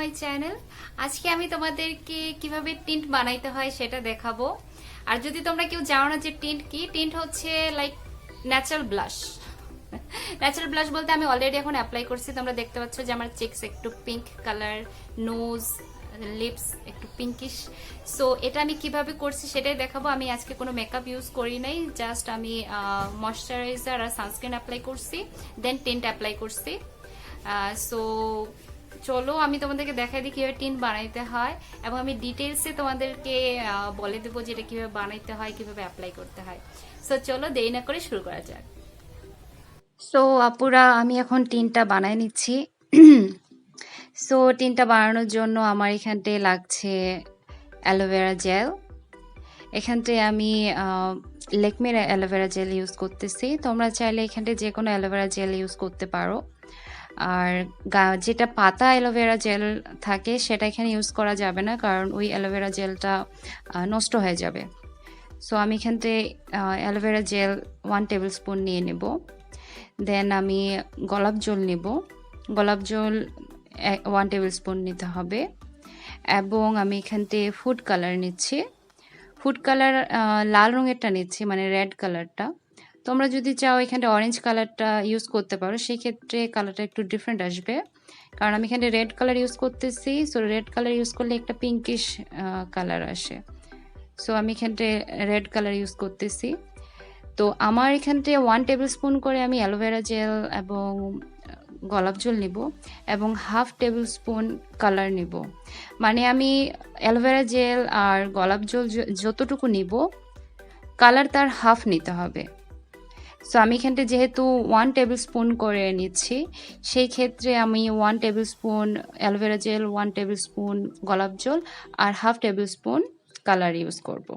My channel. আজকে আমি তোমাদেরকে কিভাবে টিন্ট বানাইতে হয় সেটা দেখাবো। আর যদি তোমরা কেউ জানো না যে টিন্ট কি, টিন্ট হচ্ছে like natural blush. Natural blush বলতে আমি অলরেডি এখন অ্যাপ্লাই করছি। তোমরা দেখতে পাচ্ছ যে আমার চিকস একটু পিঙ্ক কালার, নোজ, লিপস একটু পিঙ্কিশ। সো এটা আমি কিভাবে করছি সেটাই দেখাবো। আমি আজকে কোনো মেকআপ ইউজ করি নাই, জাস্ট আমি ময়েশ্চারাইজার আর সানস্ক্রিন অ্যাপ্লাই করছি, দেন টিন্ট অ্যাপ্লাই করছি। সো চলো আমি তোমাদেরকে দেখাই দিই কিভাবে টিন বানাইতে হয়, এবং আমি ডিটেলসে তোমাদেরকে বলে দেবো যে এটা কিভাবে বানাইতে হয়, কিভাবে অ্যাপ্লাই করতে হয়। সো চলো দেরি না করে শুরু করা যাক। সো আপুরা, আমি এখন টিনটা বানাই নিচ্ছি। সো টিনটা বানানোর জন্য আমার এখানটায় লাগছে অ্যালোভেরা জেল। এখানটায় আমি লেকমির অ্যালোভেরা জেল ইউজ করতেছি। তোমরা চাইলে এখানটায় যে কোনো অ্যালোভেরা জেল ইউজ করতে পারো। আর যেটা পাতা অ্যালোভেরা জেল থাকে সেটা এখানে ইউজ করা যাবে না, কারণ ওই অ্যালোভেরা জেলটা নষ্ট হয়ে যাবে। সো আমি এখান থেকে অ্যালোভেরা জেল 1 টেবিল স্পুন নিয়ে নেব। দেন আমি গোলাপ জল নেব। গোলাপ জল 1 টেবিল স্পুন নিতে হবে। এবং আমি এখান থেকে ফুড কালার নিচ্ছি। ফুড কালার লাল রঙেরটা নিচ্ছি, মানে রেড কালারটা। তোমরা যদি চাও এখানে অরেঞ্জ কালারটা ইউজ করতে পারো, সেই ক্ষেত্রে কালারটা একটু ডিফারেন্ট আসবে, কারণ আমি এখানে রেড কালার ইউজ করতেছি। সো রেড কালার ইউজ করলে একটা পিঙ্কিশ কালার আসে। সো আমি এখানে রেড কালার ইউজ করতেছি। তো আমার এখানে 1 টেবিল স্পুন করে আমি অ্যালোভেরা জেল এবং গোলাপ জল নিব, এবং 1/2 টেবিল স্পুন কালার নিব। মানে আমি অ্যালোভেরা জেল আর গোলাপ জল যতটুকু নিব, কালার তার হাফ নিতে হবে। সো আমি এখানটা যেহেতু 1 টেবিল স্পুন করে নিচ্ছি, সেই ক্ষেত্রে আমি 1 table spoon aloe vera gel, 1 table spoon গোলাপ জল আর 1/2 টেবিল স্পুন কালার ইউজ করব।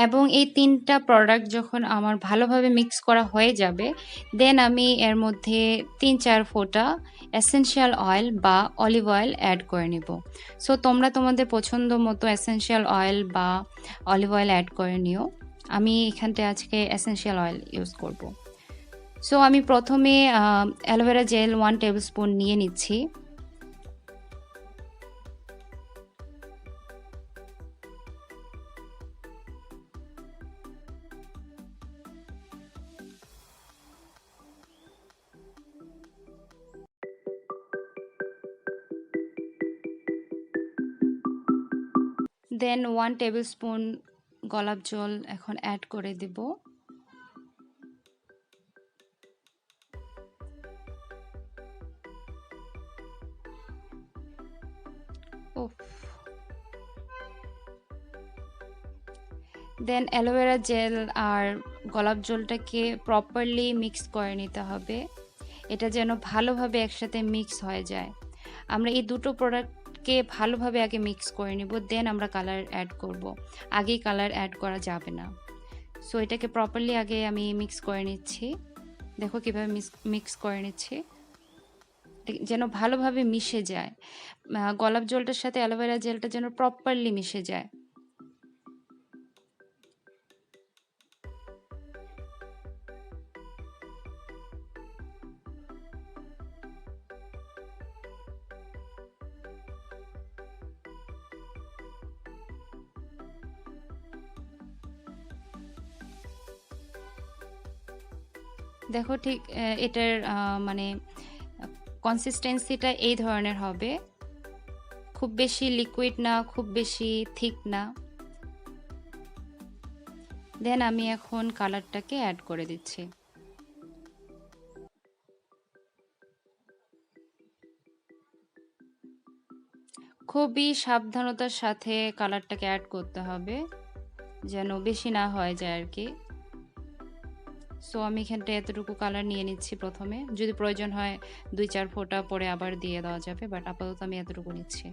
এবং এই 3টা প্রোডাক্ট যখন আমার ভালোভাবে মিক্স করা হয়ে যাবে, দেন আমি এর মধ্যে 3-4 ফোঁটা এসেনশিয়াল অয়েল বা অলিভ অয়েল অ্যাড করে নেব। সো তোমরা তোমাদের পছন্দ মতো এসেনশিয়াল অয়েল বা অলিভ অয়েল অ্যাড করে নিও। আমি এখানটায় আজকে এসেনশিয়াল অয়েল ইউজ করব। সো আমি প্রথমে অ্যালোভেরা জেল 1 টেবিল স্পুন নিয়ে নিচ্ছি। দেন 1 টেবিল স্পুন গোলাপ জল এখন অ্যাড করে দেব। দেন অ্যালোভেরা জেল আর গোলাপ জলটাকে প্রপারলি মিক্স করে নিতে হবে, এটা যেন ভালোভাবে একসাথে মিক্স হয়ে যায়। আমরা এই দুটো প্রোডাক্টকে ভালোভাবে আগে মিক্স করে নিব, দেন আমরা কালার অ্যাড করব। আগেই কালার অ্যাড করা যাবে না। সো এটাকে প্রপারলি আগে আমি মিক্স করে নিচ্ছি। দেখো কিভাবে মিক্স করে নিচ্ছি, যেন ভালোভাবে মিশে যায়। গোলাপ জলটার সাথে অ্যালোভেরা জেলটা যেন প্রপারলি মিশে যায়। দেখো ঠিক এটার মানে কনসিস্টেন্সিটা এই ধরনের হবে, খুব বেশি লিকুইড না, খুব বেশি থিক না। দেন আমি এখন কালারটাকে অ্যাড করে দিচ্ছি। খুবই সাবধানতার সাথে কালারটাকে অ্যাড করতে হবে, যেন বেশি না হয়ে যায় আর কি। সো আমি এখানটা এতটুকু কালার নিয়ে নিচ্ছি প্রথমে, যদি প্রয়োজন হয় 2-4 ফোঁটা পরে আবার দিয়ে দেওয়া যাবে, বাট আপাতত আমি এতটুকু নিচ্ছি।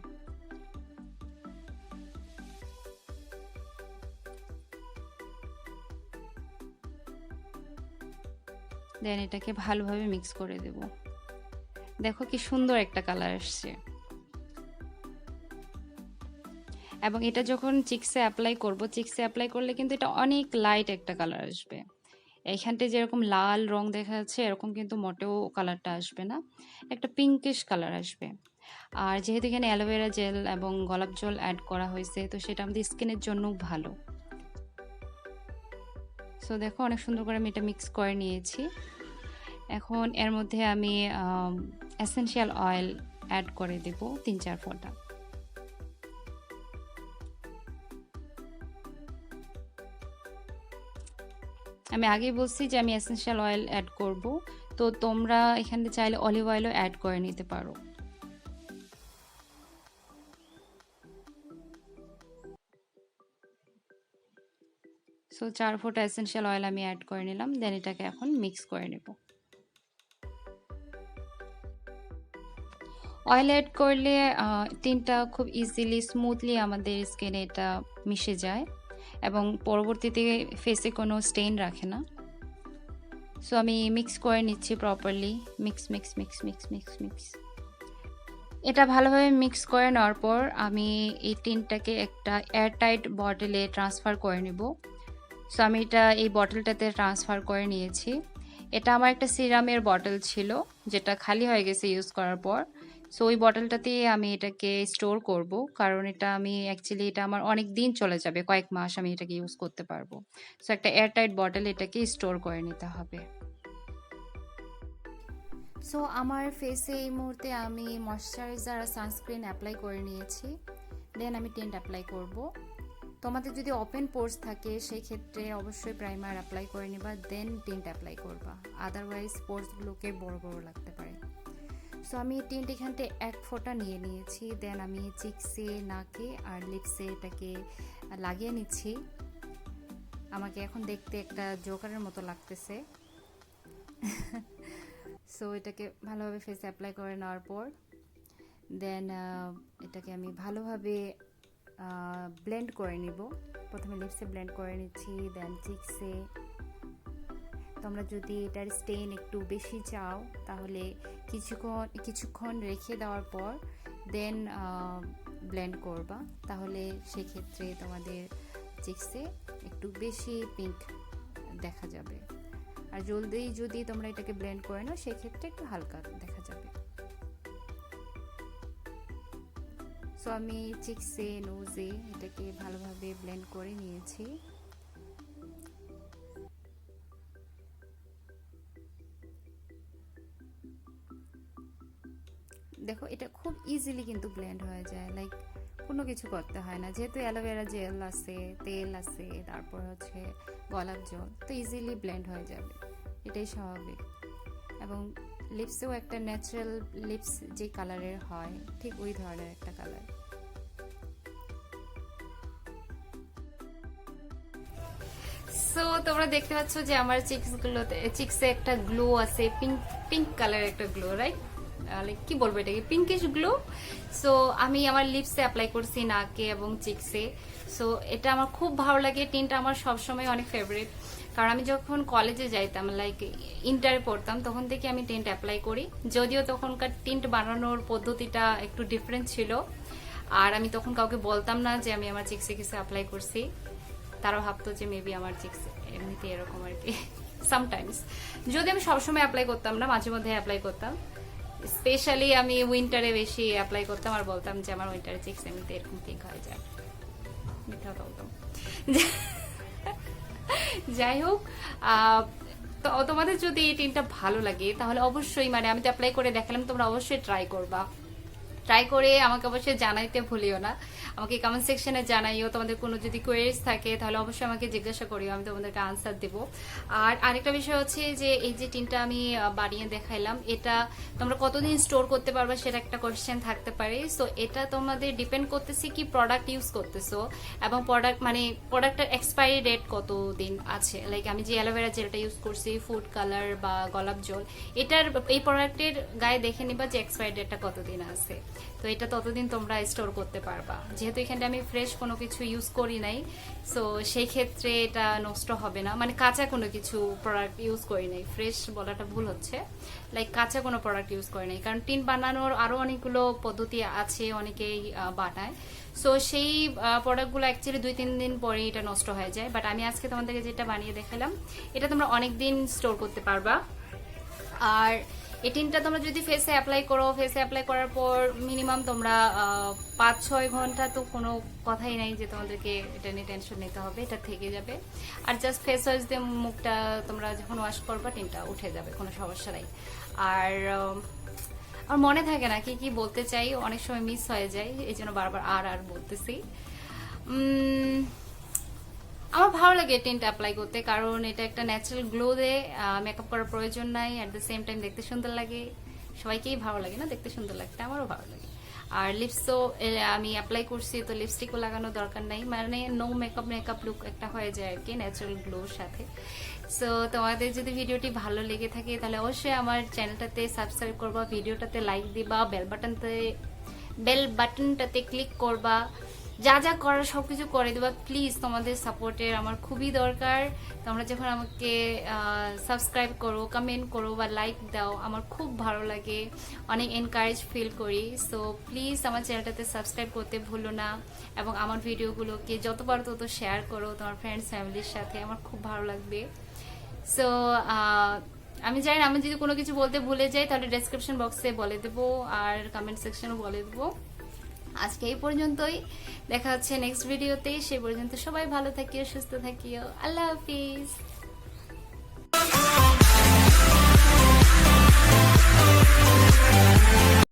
দেন এটাকে ভালোভাবে মিক্স করে দেব। দেখো কি সুন্দর একটা কালার আসছে। এবং এটা যখন চিক্সে অ্যাপ্লাই করব, চিক্সে অ্যাপ্লাই করলে কিন্তু এটা অনেক লাইট একটা কালার আসবে। এইখানটায় যেরকম লাল রং দেখা যাচ্ছে এরকম কিন্তু মোটেও কালারটা আসবে না, একটা পিঙ্কিশ কালার আসবে। আর যেহেতু এখানে অ্যালোভেরা জেল এবং গোলাপ জল অ্যাড করা হয়েছে, তো সেটা আমাদের স্কিনের জন্য ভালো। সো দেখো অনেক সুন্দর করে আমি এটা মিক্স করে নিয়েছি। এখন এর মধ্যে আমি এসেনশিয়াল অয়েল অ্যাড করে দেব 3-4 ফোঁটা। আমি আগেই বলছি যে আমি এসেনশিয়াল অয়েল অ্যাড করব, তো তোমরা এখানে চাইলে অলিভ অয়েলও অ্যাড করে নিতে পারো। সো 4 ফোঁটা এসেনশিয়াল অয়েল আমি অ্যাড করে নিলাম, দেন এটাকে এখন মিক্স করে নেব। অয়েল অ্যাড করলে টিনটা খুব ইজিলি স্মুথলি আমাদের স্কিনে এটা মিশে যায় এবং পরবর্তীতে ফেসে কোনো স্টেইন রাখে না। সো আমি মিক্স করে নিচ্ছি properly, mix mix mix mix mix mix. এটা ভালোভাবে মিক্স করে নেওয়ার পর আমি এই টিনটাকে একটা এয়ারটাইট বটলে ট্রান্সফার করে নেব। সো আমি এটা এই বটলটাতে ট্রান্সফার করে নিয়েছি। এটা আমার একটা সিরামের বটল ছিল, যেটা খালি হয়ে গেছে ইউজ করার পর। সো ওই বটলটাতে আমি এটাকে স্টোর করব, কারণ এটা আমি অ্যাকচুয়ালি এটা আমার অনেক দিন চলে যাবে, কয়েক মাস আমি এটাকে ইউজ করতে পারবো। সো একটা এয়ারটাইট বটল এটাকে স্টোর করে নিতে হবে। সো আমার ফেসে এই মুহূর্তে আমি ময়েশ্চারাইজার আর সানস্ক্রিন অ্যাপ্লাই করে নিয়েছি, দেন আমি টিন্ট অ্যাপ্লাই করব। তোমাদের যদি ওপেন পোর্স থাকে সেই ক্ষেত্রে অবশ্যই প্রাইমার অ্যাপ্লাই করে নিবা, দেন টিন্ট অ্যাপ্লাই করবা, আদারওয়াইজ পোর্সগুলোকে বড় বড় লাগতে পারে। সো আমি টিন্ট এখান থেকে 1 ফোঁটা নিয়ে নিয়েছি, দেন আমি চিকসে, নাকে আর লিপসে এটাকে লাগিয়ে নিচ্ছি। আমাকে এখন দেখতে একটা জোকারের মতো লাগতেছে। সো এটাকে ভালোভাবে ফেসে অ্যাপ্লাই করে নেওয়ার পর দেন এটাকে আমি ভালোভাবে ব্লেন্ড করে নিব। প্রথমে লিপসে ব্লেন্ড করে নিচ্ছি, দেন চিকসে। তোমরা যদি এটার স্টেইন একটু বেশি চাও তাহলে কিছুক্ষণ রেখে দেওয়ার পর দেন ব্লেন্ড করবা, তাহলে সেক্ষেত্রে তোমাদের চিকসে একটু বেশি পিঙ্ক দেখা যাবে। আর জলদি যদি তোমরা এটাকে ব্লেন্ড করে নাও সেক্ষেত্রে একটু হালকা দেখা যাবে। সো আমি চিকসে, নোজে এটাকে ভালোভাবে ব্লেন্ড করে নিয়েছি। দেখো এটা খুব ইজিলি কিন্তু ব্লেন্ড হয়ে যায়, লাইক কোনো কিছু করতে হয় না, যেহেতু অ্যালোভেরা জেল আছে, তেল আছে, তারপর হচ্ছে গোলাপ জল, তো ইজিলি ব্লেন্ড হয়ে যাবে, এটাই স্বাভাবিক। এবং লিপসেও একটা ন্যাচারাল লিপস যে কালারের হয় ঠিক ওই ধরনের একটা কালার। সো তোমরা দেখতে পাচ্ছ যে আমার চিক্সে একটা গ্লো আছে, পিঙ্ক কালার একটা গ্লো, রাইট? লাইক কি বলবো এটাকে, পিঙ্কিশ গ্লো। সো আমি আমার লিপসে অ্যাপ্লাই করছি, নাকে এবং চিক্সে। সো এটা আমার খুব ভালো লাগে, টিনটা আমার সবসময় অনেক ফেভারিট, কারণ আমি যখন কলেজে যাইতাম, লাইক ইন্টারে পড়তাম, তখন থেকে আমি টিন্ট অ্যাপ্লাই করি। যদিও তখনকার টিন্ট বানানোর পদ্ধতিটা একটু ডিফারেন্ট ছিল, আর আমি তখন কাউকে বলতাম না যে আমি আমার চিক্সে কিছু অ্যাপ্লাই করছি। তারা ভাবতো যে মেবি আমার চিক্স এমনিতে এরকম আর কি সামটাইমস। যদি আমি সবসময় অ্যাপ্লাই করতাম না, মাঝে মধ্যে অ্যাপ্লাই করতাম, স্পেশালি আমি উইন্টারে বেশি অ্যাপ্লাই করতাম আর বলতাম যে আমার উইন্টারে চিক্স এমনিতে এরকম পিঙ্ক হয়ে যায়, মিথ্যা বলতাম। যাই হোক, তোমাদের যদি এই টিনটা ভালো লাগে তাহলে অবশ্যই, মানে আমি তো অ্যাপ্লাই করে দেখালাম, তোমরা অবশ্যই ট্রাই করবা। ট্রাই করে আমাকে অবশ্যই জানাইতে ভুলিও না, আমাকে কমেন্ট সেকশনে জানাইও। তোমাদের কোনো যদি কোয়েরিজ থাকে তাহলে অবশ্যই আমাকে জিজ্ঞাসা করিও, আমি তোমাদেরকে আনসার দেব। আর আরেকটা বিষয় হচ্ছে যে এই যে টিনটা আমি বানিয়ে দেখাইলাম, এটা তোমরা কতদিন স্টোর করতে পারবে সেটা একটা কোয়েশ্চেন থাকতে পারে। সো এটা তোমাদের ডিপেন্ড করতেছে কি প্রোডাক্ট ইউজ করতেছো এবং প্রোডাক্টের এক্সপায়ারি ডেট কতদিন আছে। লাইক আমি যে অ্যালোভেরা জেলটা ইউজ করছি, ফুড কালার বা গোলাপ জল, এটার এই প্রোডাক্টের গায়ে দেখে নিবা যে এক্সপায়ারি ডেটটা কতদিন আছে, তো এটা ততদিন তোমরা স্টোর করতে পারবা। যেহেতু এখানে আমি ফ্রেশ কোনো কিছু ইউজ করি নাই, সো সেই ক্ষেত্রে এটা নষ্ট হবে না, মানে কাঁচা কোনো কিছু প্রোডাক্ট ইউজ করি নাই, ফ্রেশ বলাটা ভুল হচ্ছে, লাইক কাঁচা কোনো প্রোডাক্ট ইউজ করি নাই, কারণ টিন বানানোর আরো অনেকগুলো পদ্ধতি আছে, অনেকেই বানায়। সো সেই প্রোডাক্টগুলো অ্যাকচুয়ালি 2-3 দিন পরে এটা নষ্ট হয়ে যায়, বাট আমি আজকে তোমাদেরকে যেটা বানিয়ে দেখালাম এটা তোমরা অনেক দিন স্টোর করতে পারবা। আর এই টিনটা তোমরা যদি ফেসে অ্যাপ্লাই করো, ফেসে অ্যাপ্লাই করার পর মিনিমাম তোমরা 5-6 ঘন্টা তো কোনো কথাই নাই যে তোমাদেরকে এটা নিয়ে টেনশন নিতে হবে, এটা থেকে যাবে। আর জাস্ট ফেস ওয়াশ দিয়ে মুখটা তোমরা যখন ওয়াশ করবা টিনটা উঠে যাবে, কোনো সমস্যা নাই। আর আমার মনে থাকে না কি কি বলতে চাই, অনেক সময় মিস হয়ে যায়, এই জন্য বারবার আর বলতেছি। আমার ভালো লাগে টিন্ট অ্যাপ্লাই করতে, কারণ এটা একটা ন্যাচারাল গ্লো দেয়, মেকআপ করার প্রয়োজন নাই, অ্যাট দ্য সেম টাইম দেখতে সুন্দর লাগে। সবাইকেই ভালো লাগে না দেখতে সুন্দর লাগতে, আমারও ভালো লাগে। আর লিপস তো আমি অ্যাপ্লাই করছি, তো লিপস্টিকও লাগানোর দরকার নাই, মানে নো মেকআপ লুক একটা হয়ে যায় আর কি ন্যাচারাল গ্লোর সাথে। সো তোমাদের যদি ভিডিওটি ভালো লেগে থাকে তাহলে অবশ্যই আমার চ্যানেলটাতে সাবস্ক্রাইব করবা, ভিডিওটাতে লাইক দিবা, বেল বাটনটাতে ক্লিক করবা, যা যা করার সবকিছু করে দেবা। প্লিজ তোমাদের সাপোর্টের আমার খুবই দরকার। তোমরা যখন আমাকে সাবস্ক্রাইব করো, কমেন্ট করো বা লাইক দাও, আমার খুব ভালো লাগে, অনেক এনকারেজ ফিল করি। সো প্লিজ আমার চ্যানেলটাতে সাবস্ক্রাইব করতে ভুলো না, এবং আমার ভিডিওগুলোকে যত পারো তত শেয়ার করো তোমার ফ্রেন্ডস ফ্যামিলির সাথে, আমার খুব ভালো লাগবে। সো আমি জানি না, আমি যদি কোনো কিছু বলতে ভুলে যাই তাহলে ডেসক্রিপশন বক্সে বলে দেবো, আর কমেন্ট সেকশনে বলে দেবো। আজকে এই পর্যন্তই, দেখা হচ্ছে নেক্সট ভিডিওতে। সে পর্যন্ত সবাই ভালো থাকিও, সুস্থ থাকিও। আল্লাহ হাফিজ।